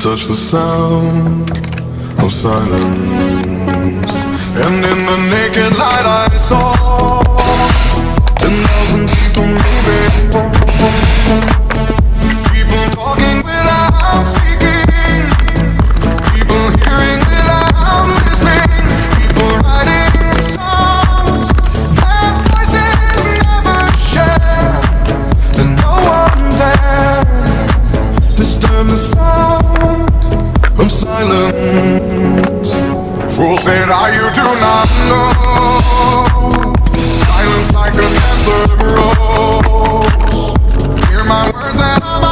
touch the sound of silence, and in the naked light I saw 10,000 people moving, people talking without speaking, people hearing without listening, people writing songs that voices never share, and no one dared disturb the sound of silence. Fool said, you do not know. Silence like a cancer grows. Hear my words and I'm